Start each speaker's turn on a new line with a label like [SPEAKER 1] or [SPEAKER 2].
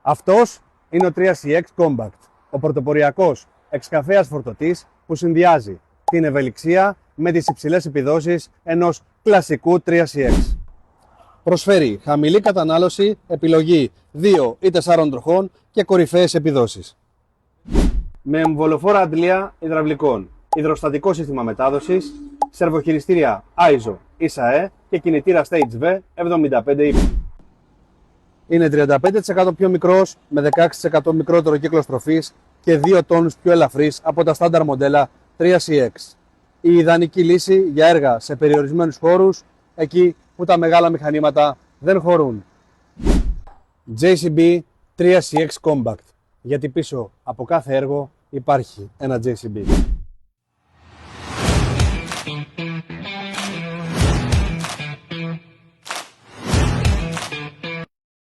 [SPEAKER 1] Αυτός είναι ο 3CX Compact, ο πρωτοποριακός εξκαφέας φορτωτής που συνδυάζει την ευελιξία με τις υψηλές επιδόσεις ενός κλασικού 3CX. Προσφέρει χαμηλή κατανάλωση, επιλογή 2 ή 4 τροχών και κορυφαίες επιδόσεις. Με εμβολοφόρα αντλία υδραυλικών, υδροστατικό σύστημα μετάδοσης, σερβοχειριστήρια ISO, ISAE και κινητήρα Stage V 75E. Είναι 35% πιο μικρός, με 16% μικρότερο κύκλο στροφής και 2 τόνους πιο ελαφρύς από τα στάνταρ μοντέλα 3CX. Η ιδανική λύση για έργα σε περιορισμένους χώρους, εκεί που τα μεγάλα μηχανήματα δεν χωρούν. JCB 3CX Compact, γιατί πίσω από κάθε έργο υπάρχει ένα JCB.